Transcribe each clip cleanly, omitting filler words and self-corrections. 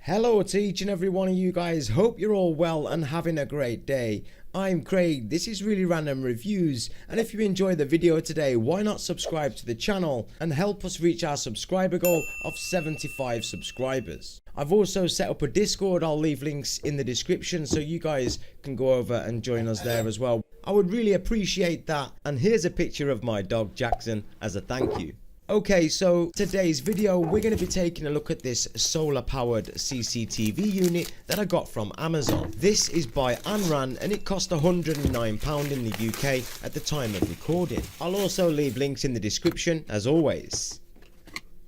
Hello to each and every one of you guys, hope you're all well and having a great day. I'm Craig, this is Really Random Reviews, and if you enjoyed the video today, why not subscribe to the channel and help us reach our subscriber goal of 75 subscribers. I've also set up a Discord, I'll leave links in the description so you guys can go over and join us there as well. I would really appreciate that, and here's a picture of my dog Jackson as a thank you. Okay, so today's video we're going to be taking a look at this solar powered CCTV unit that I got from Amazon. This is by ANRAN and it cost £109 in the UK at the time of recording. I'll also leave links in the description as always.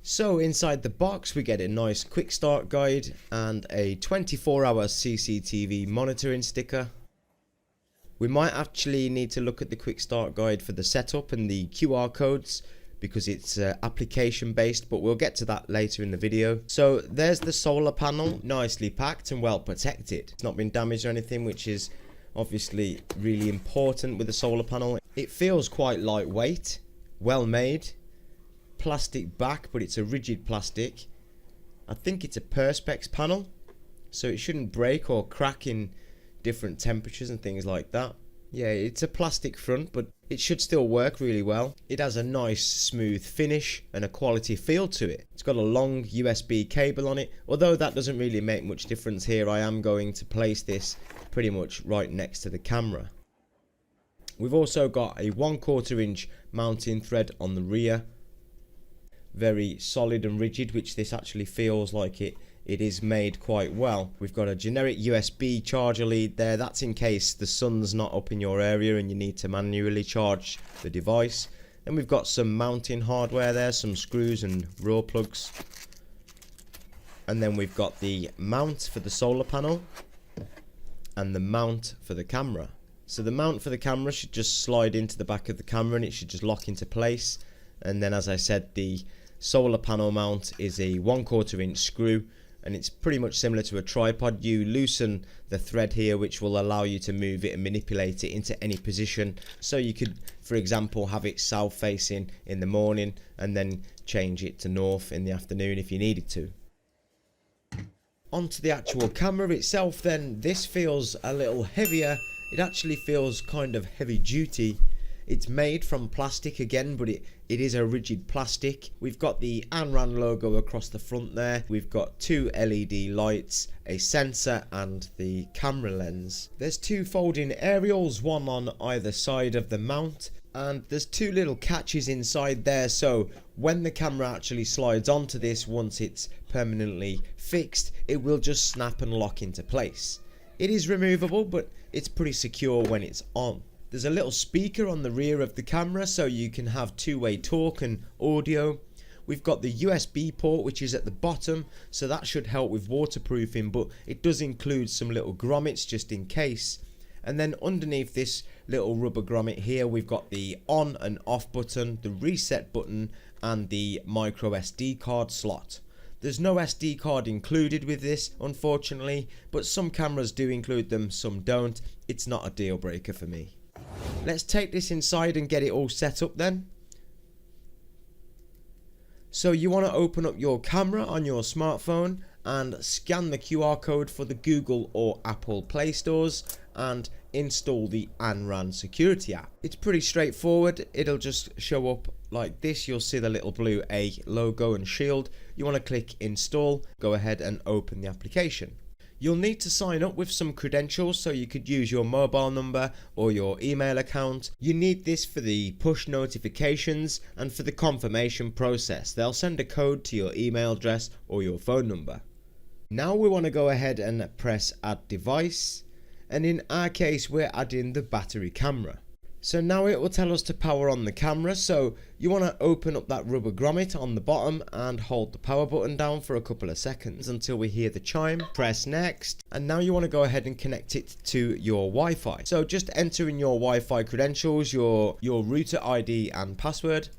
So inside the box we get a nice quick start guide and a 24-hour CCTV monitoring sticker. We might actually need to look at the quick start guide for the setup and the QR codes, because it's application based, but we'll get to that later in the video. So there's the solar panel, nicely packed and well protected. It's not been damaged or anything, which is obviously really important with the solar panel. It feels quite lightweight, well made, plastic back, but it's a rigid plastic. I think it's a perspex panel, so it shouldn't break or crack in different temperatures and things like that. Yeah, it's a plastic front, but it should still work really well. It has a nice smooth finish and a quality feel to it. It's got a long USB cable on it, although that doesn't really make much difference here. I am going to place this pretty much right next to the camera. We've also got a 1/4 inch mounting thread on the rear. Very solid and rigid, which this actually feels like it is made quite well. We've got a generic USB charger lead there. That's in case the sun's not up in your area and you need to manually charge the device. Then we've got some mounting hardware there, some screws and raw plugs. And then we've got the mount for the solar panel and the mount for the camera. So the mount for the camera should just slide into the back of the camera and it should just lock into place. And then, as I said, the solar panel mount is a 1/4 inch screw, and it's pretty much similar to a tripod. You loosen the thread here, which will allow you to move it and manipulate it into any position. So you could, for example, have it south facing in the morning and then change it to north in the afternoon if you needed to. Onto the actual camera itself then. This feels a little heavier. It actually feels kind of heavy duty. It's made from plastic again, but it is a rigid plastic. We've got the ANRAN logo across the front there. We've got 2 LED lights, a sensor and the camera lens. There's 2 folding aerials, one on either side of the mount. And there's 2 little catches inside there, so when the camera actually slides onto this, once it's permanently fixed, it will just snap and lock into place. It is removable, but it's pretty secure when it's on. There's a little speaker on the rear of the camera so you can have two-way talk and audio. We've got the USB port, which is at the bottom, so that should help with waterproofing, but it does include some little grommets just in case. And then underneath this little rubber grommet here, we've got the on and off button, the reset button and the micro SD card slot. There's no SD card included with this, unfortunately, but some cameras do include them, some don't. It's not a deal breaker for me. Let's take this inside and get it all set up then. So you want to open up your camera on your smartphone and scan the QR code for the Google or Apple Play stores and install the ANRAN security app. It's pretty straightforward. It'll just show up like this. You'll see the little blue A logo and shield. You want to click install, go ahead and open the application. You'll need to sign up with some credentials, so you could use your mobile number or your email account. You need this for the push notifications and for the confirmation process. They'll send a code to your email address or your phone number. Now we want to go ahead and press add device, and in our case we're adding the battery camera. So now it will tell us to power on the camera, so you want to open up that rubber grommet on the bottom and hold the power button down for a couple of seconds until we hear the chime. Press next, and now you want to go ahead and connect it to your Wi-Fi. So just enter in your Wi-Fi credentials, your router ID and password.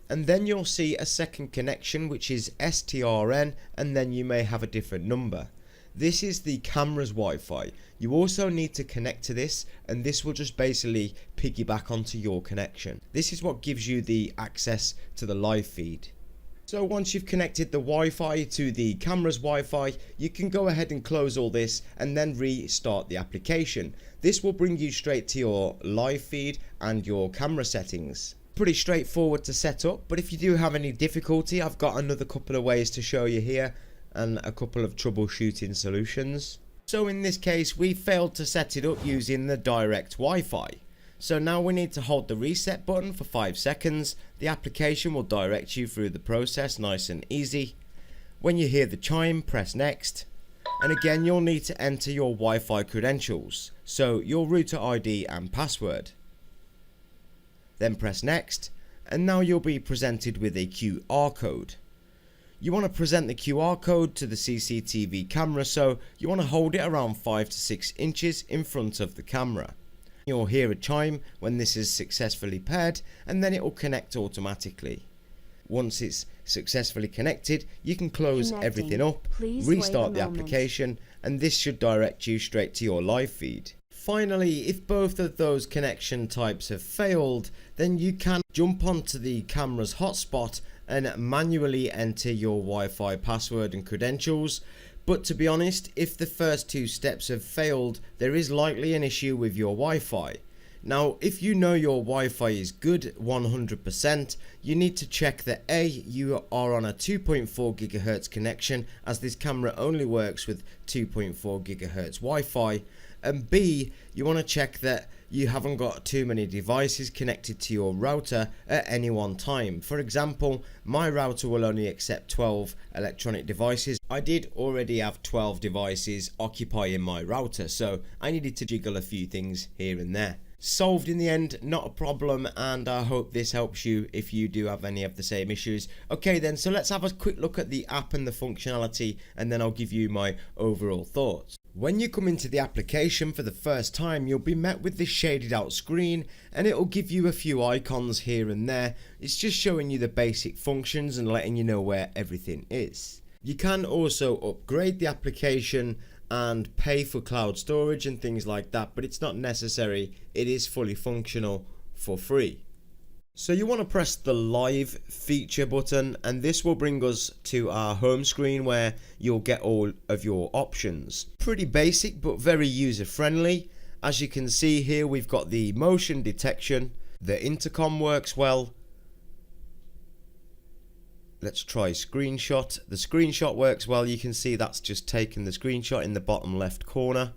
And then you'll see a second connection, which is STRN, and then you may have a different number. This is the camera's Wi-Fi. You also need to connect to this, and this will just basically piggyback onto your connection. This is what gives you the access to the live feed. So once you've connected the Wi-Fi to the camera's Wi-Fi, you can go ahead and close all this and then restart the application. This will bring you straight to your live feed and your camera settings. Pretty straightforward to set up, but if you do have any difficulty, I've got another couple of ways to show you here and a couple of troubleshooting solutions. So in this case, we failed to set it up using the direct Wi-Fi. So now we need to hold the reset button for 5 seconds. The application will direct you through the process nice and easy. When you hear the chime, press next. And again, you'll need to enter your Wi-Fi credentials, so your router ID and password. Then press next, and now you'll be presented with a QR code. You want to present the QR code to the CCTV camera, so you want to hold it around 5 to 6 inches in front of the camera. You'll hear a chime when this is successfully paired, and then it will connect automatically. Once it's successfully connected, you can close everything up, restart the application, and this should direct you straight to your live feed. Finally, if both of those connection types have failed, then you can jump onto the camera's hotspot and manually enter your Wi-Fi password and credentials. But to be honest, if the first two steps have failed, there is likely an issue with your Wi-Fi. Now, if you know your Wi-Fi is good 100%, you need to check that A, you are on a 2.4 GHz connection, as this camera only works with 2.4 GHz Wi-Fi, and B, you want to check that you haven't got too many devices connected to your router at any one time. For example, my router will only accept 12 electronic devices. I did already have 12 devices occupying my router, so I needed to jiggle a few things here and there. Solved in the end, not a problem, and I hope this helps you if you do have any of the same issues. Okay then, so let's have a quick look at the app and the functionality, and then I'll give you my overall thoughts. When you come into the application for the first time, you'll be met with this shaded out screen, and it'll give you a few icons here and there. It's just showing you the basic functions and letting you know where everything is. You can also upgrade the application and pay for cloud storage and things like that, but it's not necessary. It is fully functional for free. So you want to press the live feature button, and this will bring us to our home screen where you'll get all of your options. Pretty basic but very user friendly. As you can see here, we've got the motion detection, the intercom works well. Let's try screenshot. The screenshot works well. You can see that's just taken the screenshot in the bottom left corner.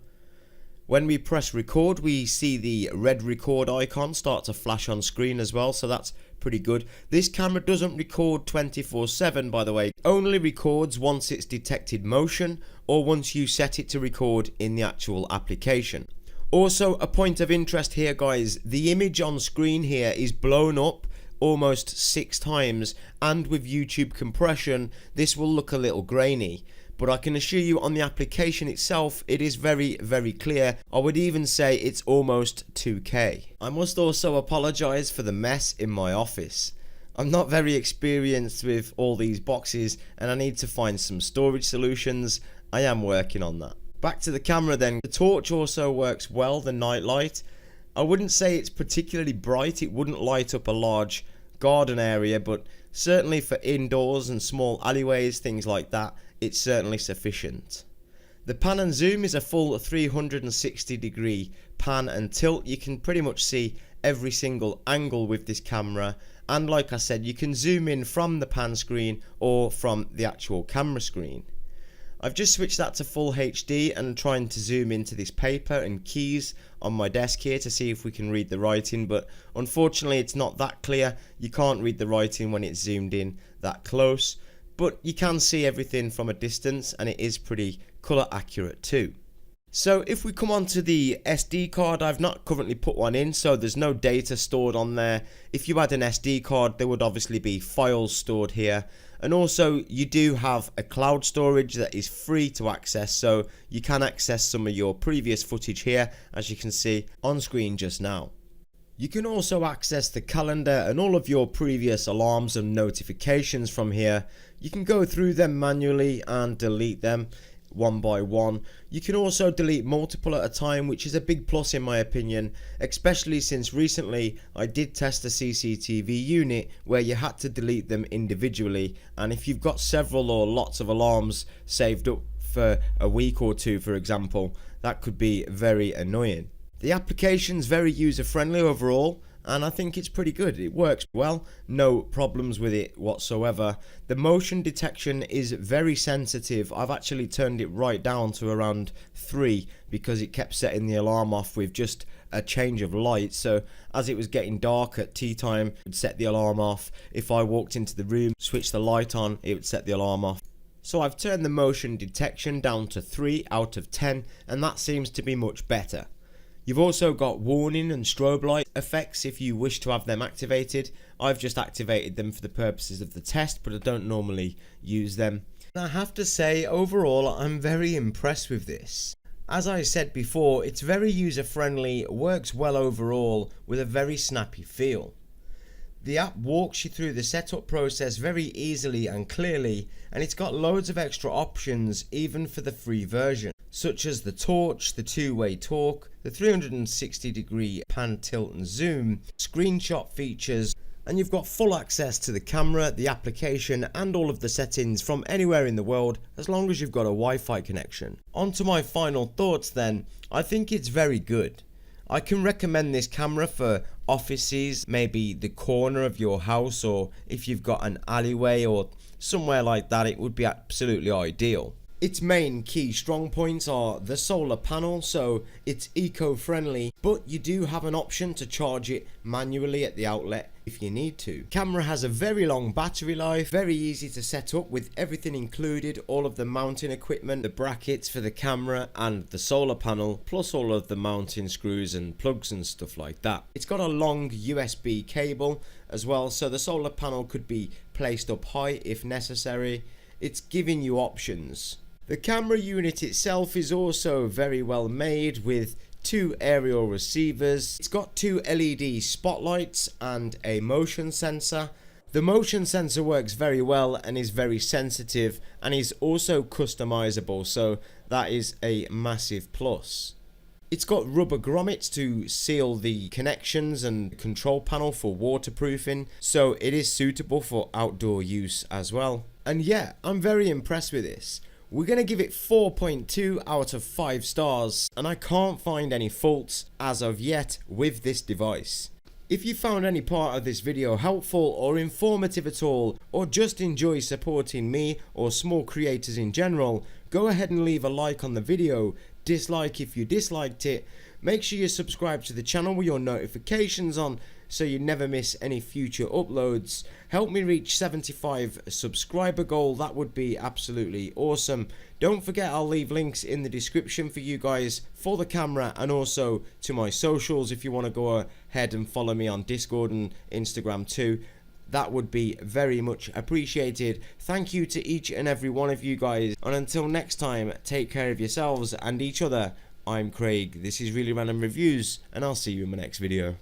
When we press record, we see the red record icon start to flash on screen as well, so that's pretty good. This camera doesn't record 24/7, by the way. It only records once it's detected motion or once you set it to record in the actual application. Also, a point of interest here, guys, the image on screen here is blown up almost 6 times, and with YouTube compression this will look a little grainy, but I can assure you on the application itself it is very, very clear. I would even say it's almost 2K. I must also apologize for the mess in my office. I'm not very experienced with all these boxes and I need to find some storage solutions. I am working on that. Back to the camera then. The torch also works well, the night light. I wouldn't say it's particularly bright. It wouldn't light up a large garden area, but certainly for indoors and small alleyways, things like that, it's certainly sufficient. The pan and zoom is a full 360-degree pan and tilt. You can pretty much see every single angle with this camera, and like I said, you can zoom in from the pan screen or from the actual camera screen. I've just switched that to full HD and trying to zoom into this paper and keys on my desk here to see if we can read the writing, but unfortunately it's not that clear. You can't read the writing when it's zoomed in that close, but you can see everything from a distance and it is pretty colour accurate too. So if we come on to the SD card, I've not currently put one in, so there's no data stored on there. If you had an SD card, there would obviously be files stored here. And also you do have a cloud storage that is free to access, so you can access some of your previous footage here, as you can see on screen just now. You can also access the calendar and all of your previous alarms and notifications from here. You can go through them manually and delete them. one by one. You can also delete multiple at a time, which is a big plus in my opinion, especially since recently I did test a CCTV unit where you had to delete them individually, and if you've got several or lots of alarms saved up for a week or two, for example, that could be very annoying. The application's very user-friendly overall, and I think it's pretty good. It works well, no problems with it whatsoever. The motion detection is very sensitive. I've actually turned it right down to around 3 because it kept setting the alarm off with just a change of light. So as it was getting dark at tea time, it would set the alarm off. If I walked into the room, switched the light on, it would set the alarm off. So I've turned the motion detection down to 3 out of 10, and that seems to be much better. You've also got warning and strobe light effects if you wish to have them activated. I've just activated them for the purposes of the test, but I don't normally use them. And I have to say, overall, I'm very impressed with this. As I said before, it's very user-friendly, works well overall, with a very snappy feel. The app walks you through the setup process very easily and clearly, and it's got loads of extra options even for the free version, such as the torch, the two-way talk, the 360-degree pan, tilt and zoom, screenshot features, and you've got full access to the camera, the application and all of the settings from anywhere in the world as long as you've got a Wi-Fi connection. On to my final thoughts then. I think it's very good. I can recommend this camera for offices, maybe the corner of your house, or if you've got an alleyway or somewhere like that, it would be absolutely ideal. Its main key strong points are the solar panel, so it's eco-friendly, but you do have an option to charge it manually at the outlet if you need to. Camera has a very long battery life, very easy to set up with everything included, all of the mounting equipment, the brackets for the camera and the solar panel, plus all of the mounting screws and plugs and stuff like that. It's got a long USB cable as well, so the solar panel could be placed up high if necessary. It's giving you options. The camera unit itself is also very well made with 2 aerial receivers. It's got 2 LED spotlights and a motion sensor. The motion sensor works very well and is very sensitive and is also customizable, so that is a massive plus. It's got rubber grommets to seal the connections and control panel for waterproofing, so it is suitable for outdoor use as well. And yeah, I'm very impressed with this. We're going to give it 4.2 out of 5 stars, and I can't find any faults as of yet with this device. If you found any part of this video helpful or informative at all, or just enjoy supporting me or small creators in general, go ahead and leave a like on the video, dislike if you disliked it, make sure you subscribe to the channel with your notifications on so you never miss any future uploads. Help me reach 75 subscriber goal, that would be absolutely awesome. Don't forget, I'll leave links in the description for you guys for the camera and also to my socials if you want to go ahead and follow me on Discord and Instagram too. That would be very much appreciated. Thank you to each and every one of you guys, and until next time, take care of yourselves and each other. I'm Craig, this is Really Random Reviews, and I'll see you in my next video.